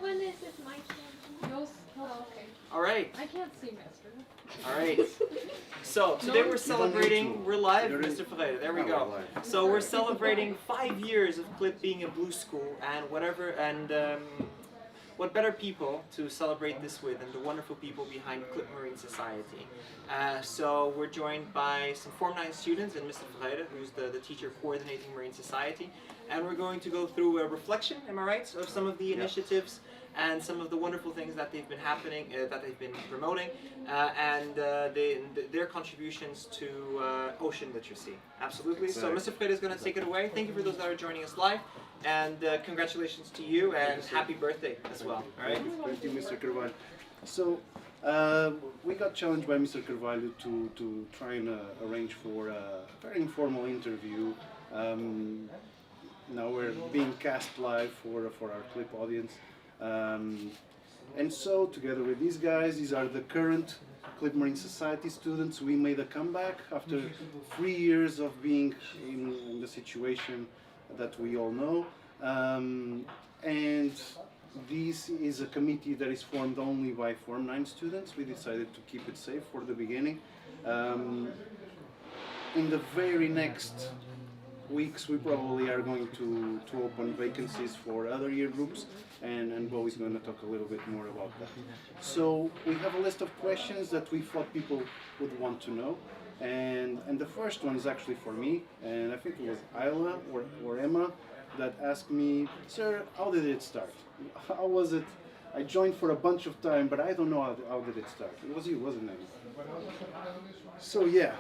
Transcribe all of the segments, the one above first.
when is it my turn? Yours? Oh, okay. All right. I can't see, Master. All right. So today we're celebrating. We're live, Mr. Ferreira. There we go. So we're celebrating 5 years of CLIP being a blue school, and what better people to celebrate this with than the wonderful people behind CLIP Marine Society. So we're joined by some Form 9 students and Mr. Ferreira, who's the teacher coordinating Marine Society, and we're going to go through a reflection, am I right, of some of the initiatives and some of the wonderful things that they've been happening, that they've been promoting, and their contributions to ocean literacy. Absolutely. So Mr. Ferreira is going to take it away. Thank you for those that are joining us live, and congratulations to you, and happy birthday as well. All right. Thank you, Mr. Carvalho. So we got challenged by Mr. Carvalho to try and arrange for a very informal interview. Now we're being cast live for our CLIP audience. And so, together with these guys, these are the current CLIP Marine Society students. We made a comeback after 3 years of being in the situation that we all know. And this is a committee that is formed only by Form 9 students. We decided to keep it safe for the beginning. In the very next weeks, we probably are going to open vacancies for other year groups, and Bo is going to talk a little bit more about that. So we have a list of questions that we thought people would want to know, and the first one is actually for me, and I think it was Isla or Emma that asked me, "Sir, how did it start? How was it? I joined for a bunch of time, but I don't know how did it start." It was you, wasn't it? So yeah.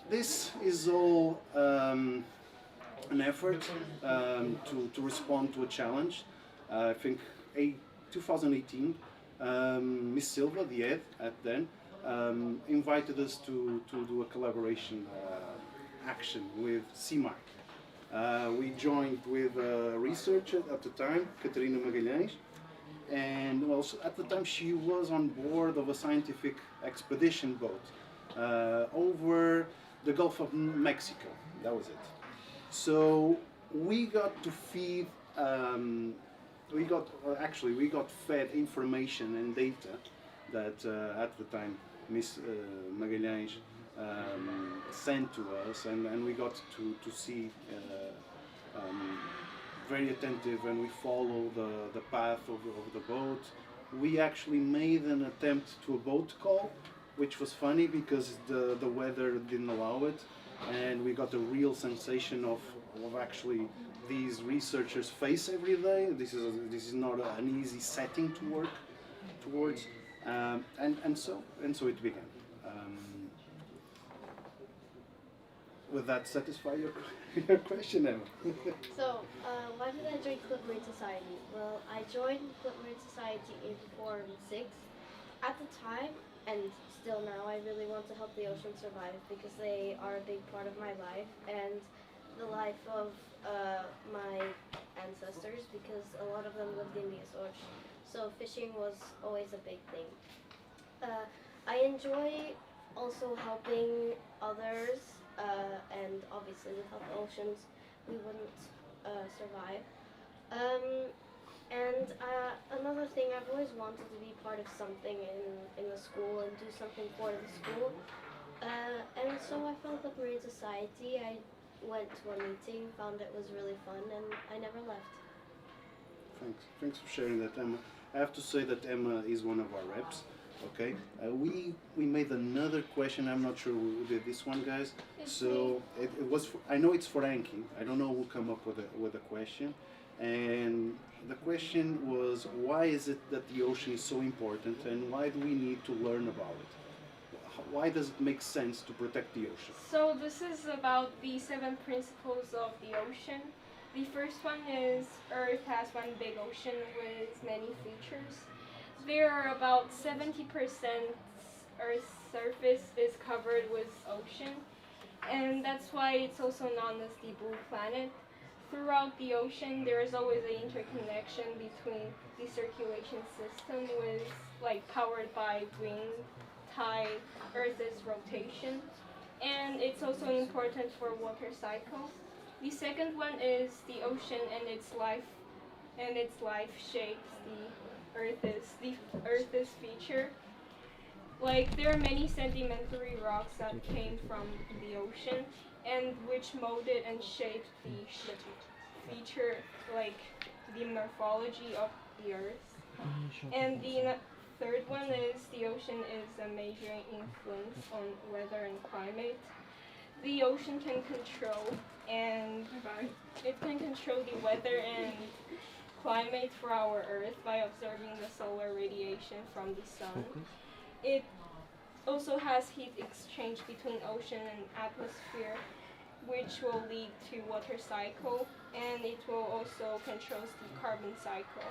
This is all an effort to respond to a challenge. I think 2018, Miss Silva, the head at then, invited us to do a collaboration action with CMARC. We joined with a researcher at the time, Catarina Magalhães, and also at the time she was on board of a scientific expedition boat over the Gulf of Mexico. That was it. So we got to feed, we got fed information and data that at the time Miss Magalhães sent to us, and we got to see very attentive, and we follow the path of the boat. We actually made an attempt to a boat call, which was funny because the weather didn't allow it, and we got a real sensation of actually these researchers face every day. This is not an easy setting to work towards, and so it began. Would that satisfy your question, Emma? So, why did I join CLIP Marine Society? Well, I joined CLIP Marine Society in Form 6. At the time, and still now, I really want to help the ocean survive because they are a big part of my life and the life of my ancestors, because a lot of them lived in the Azores. So fishing was always a big thing. I enjoy also helping others, and obviously without the oceans we wouldn't survive. And another thing, I've always wanted to be part of something in the school and do something for the school. And so I found the Marine Society. I went to a meeting, found it was really fun, and I never left. Thanks for sharing that, Emma. I have to say that Emma is one of our reps. Okay, we made another question. I'm not sure who did this one, guys. So it was. I know it's for Anki. I don't know who come up with a question, and the question was, why is it that the ocean is so important, and why do we need to learn about it? Why does it make sense to protect the ocean? So this is about the 7 principles of the ocean. The first one is Earth has one big ocean with many features. There are about 70% Earth's surface is covered with ocean, and that's why it's also known as the blue planet. Throughout the ocean, there is always an interconnection between the circulation system powered by wind, tide, Earth's rotation, and it's also important for water cycle. The second one is the ocean and its life and its life shapes the Earth's feature. Like there are many sedimentary rocks that came from the ocean and which molded and shaped the feature, like the morphology of the Earth. And the third one is the ocean is a major influence on weather and climate. The ocean can control and it can control the weather and climate for our Earth by observing the solar radiation from the sun. It also has heat exchange between ocean and atmosphere, which will lead to water cycle, and it will also control the carbon cycle.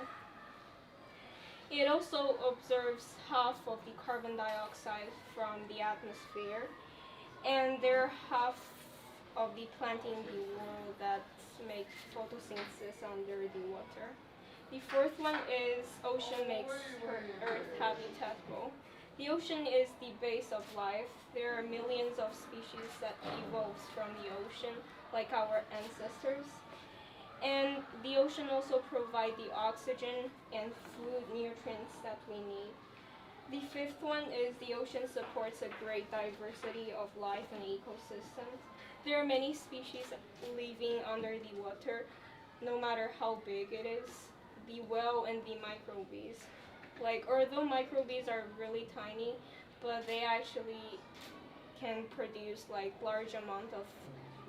It also observes half of the carbon dioxide from the atmosphere, and there are half of the plant in the world that make photosynthesis under the water. The fourth one is ocean makes Earth habitable. The ocean is the base of life. There are millions of species that evolves from the ocean, like our ancestors. And the ocean also provide the oxygen and food nutrients that we need. The fifth one is the ocean supports a great diversity of life and ecosystems. There are many species living under the water, no matter how big it is. The whale and the microbees. Like, although microbees are really tiny, but they actually can produce like large amount of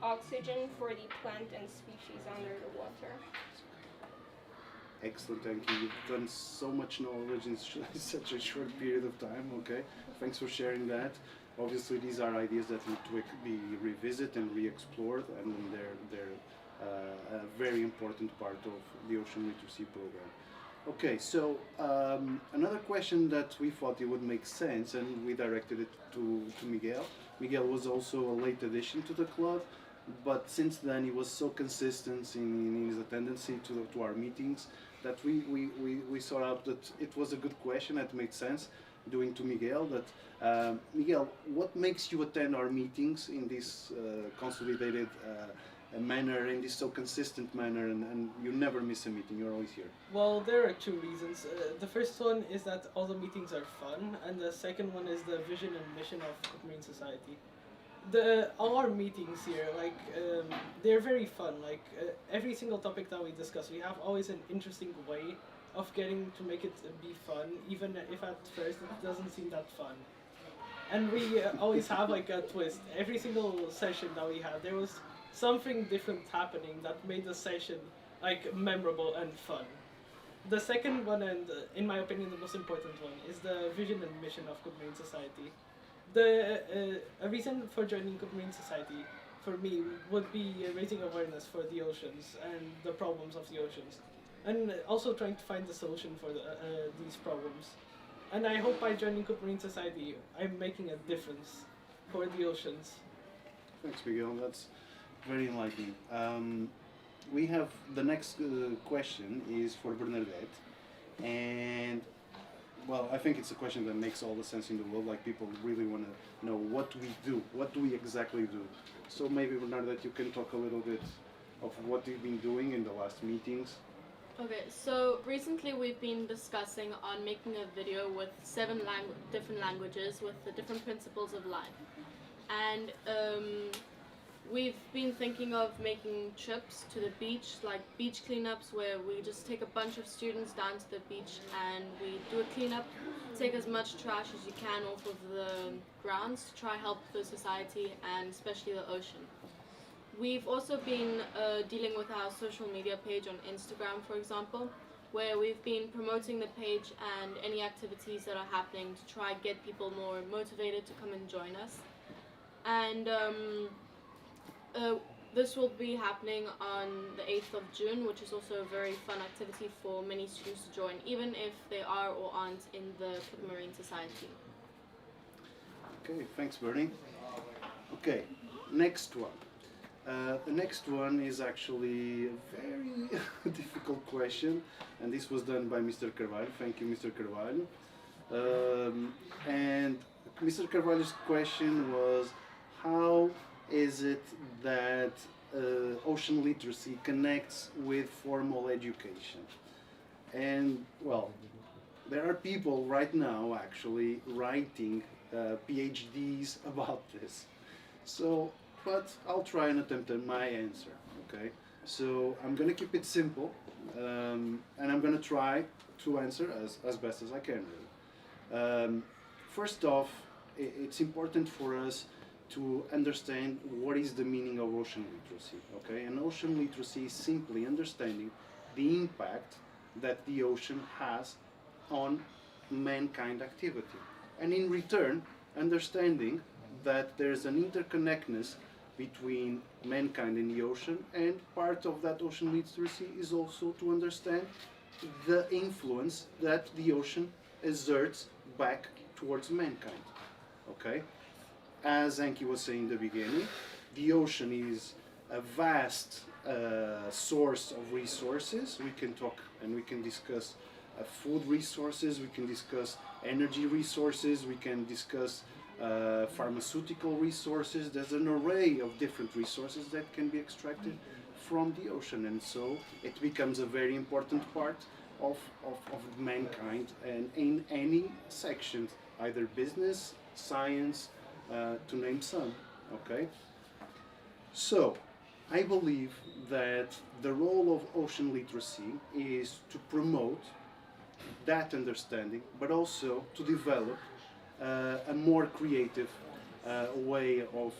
oxygen for the plant and species under the water. Excellent, thank you. You've done so much knowledge in such a short period of time. Okay, thanks for sharing that. Obviously, these are ideas that need to be revisited and re-explored, and they're a very important part of the Ocean Literacy Program. Okay, so another question that we thought it would make sense, and we directed it to Miguel. Miguel was also a late addition to the club, but since then he was so consistent in his attendance to our meetings that we saw out that it was a good question that made sense doing to Miguel. That Miguel, what makes you attend our meetings in this consolidated manner, in this so consistent manner, and you never miss a meeting, you're always here? Well, there are two reasons. The first one is that all the meetings are fun, and the second one is the vision and mission of Marine Society. All our meetings here, they're very fun. Every single topic that we discuss, we have always an interesting way of getting to make it be fun, even if at first it doesn't seem that fun. And we always have like a twist. Every single session that we had, there was something different happening that made the session like memorable and fun. The second one, and in my opinion the most important one, is the vision and mission of Marine Society. A reason for joining Marine Society for me would be raising awareness for the oceans and the problems of the oceans, and also trying to find the solution for these problems. And I hope by joining Marine Society, I'm making a difference for the oceans. Thanks, Miguel. That's very enlightening. We have the next question is for Bernadette, and well, I think it's a question that makes all the sense in the world. Like, people really want to know what we do, what do we exactly do. So maybe Bernadette, you can talk a little bit of what you've been doing in the last meetings. Okay, so recently we've been discussing on making a video with 7 different languages with the different principles of life. And we've been thinking of making trips to the beach, like beach cleanups, where we just take a bunch of students down to the beach and we do a cleanup, take as much trash as you can off of the grounds to try help the society and especially the ocean. We've also been dealing with our social media page on Instagram, for example, where we've been promoting the page and any activities that are happening to try get people more motivated to come and join us. And this will be happening on the 8th of June, which is also a very fun activity for many students to join, even if they are or aren't in the Marine Society. Okay, thanks, Bernie. Okay, next one. The next one is actually a very difficult question, and this was done by Mr. Carvalho. Thank you, Mr. Carvalho. And Mr. Carvalho's question was, how is it that ocean literacy connects with formal education? And well, there are people right now actually writing PhDs about this. So, but I'll try and attempt at my answer, okay? So I'm gonna keep it simple, and I'm gonna try to answer as best as I can, really. First off, it's important for us to understand what is the meaning of ocean literacy, okay? And ocean literacy is simply understanding the impact that the ocean has on mankind activity. And in return, understanding that there's an interconnectedness between mankind and the ocean, and part of that ocean literacy is also to understand the influence that the ocean exerts back towards mankind. Okay? As Anki was saying in the beginning, the ocean is a vast source of resources. We can talk and we can discuss food resources, we can discuss energy resources, we can discuss pharmaceutical resources. There's an array of different resources that can be extracted from the ocean, and so it becomes a very important part of mankind, and in any section, either business, science, to name some. Okay? So, I believe that the role of ocean literacy is to promote that understanding, but also to develop a more creative way of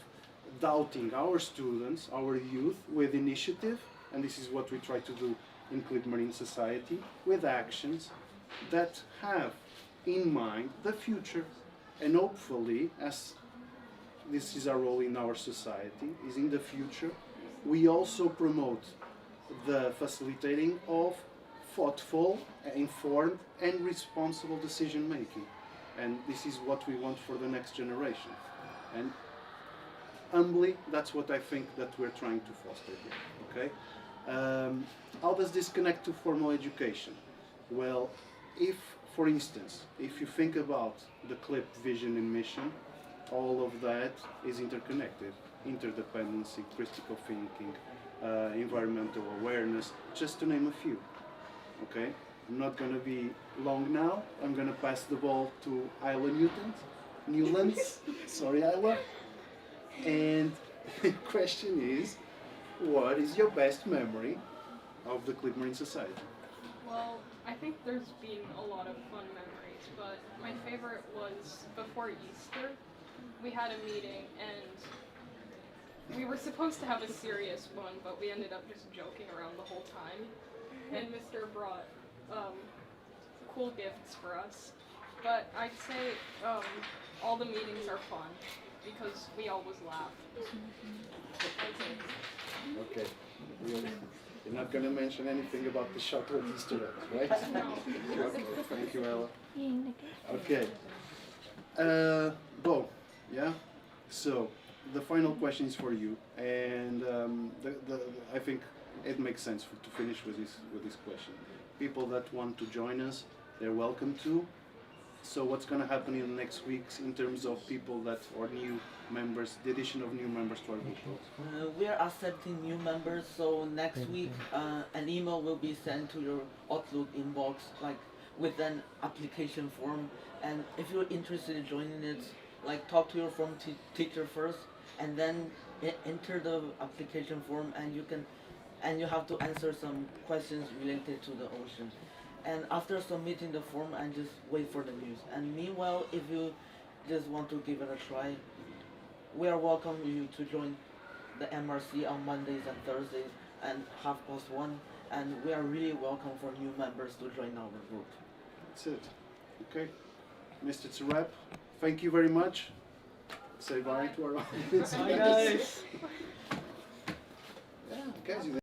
doubting our students, our youth, with initiative, and this is what we try to do in Clip Marine Society, with actions that have in mind the future, and hopefully, as this is our role in our society, is in the future, we also promote the facilitating of thoughtful, informed, and responsible decision making. And this is what we want for the next generation. And humbly, that's what I think that we're trying to foster here. Okay? How does this connect to formal education? Well, if, for instance, if you think about the CLIP vision and mission, all of that is interconnected. Interdependency, critical thinking, environmental awareness, just to name a few. Okay? I'm not going to be long now. I'm going to pass the ball to Isla Newlands. Sorry, Isla. And the question is, what is your best memory of the Clip Marine Society? Well, I think there's been a lot of fun memories, but my favorite was before Easter. We had a meeting and we were supposed to have a serious one, but we ended up just joking around the whole time. And Mr. brought cool gifts for us. But I'd say all the meetings are fun because we always laugh. That's it. Okay. You're not going to mention anything about the chocolate Easter eggs, right? No. Okay, thank you, Ella. Okay. Bo, yeah? So, the final question is for you, and I think it makes sense to finish with this question. People that want to join us, they're welcome to. So what's going to happen in the next weeks in terms of people that are new members, the addition of new members to our group? We are accepting new members, so next week an email will be sent to your Outlook inbox, like with an application form. And if you're interested in joining it, like talk to your form teacher first, and then enter the application form, and you have to answer some questions related to the ocean. And after submitting the form, and just wait for the news. And meanwhile, if you just want to give it a try, we are welcome you to join the MRC on Mondays and Thursdays and 1:30. And we are really welcome for new members to join our group. That's it. Okay. Missed it's a wrap. Thank you very much. Say bye to our audience. Bye, guys. Yeah, guys.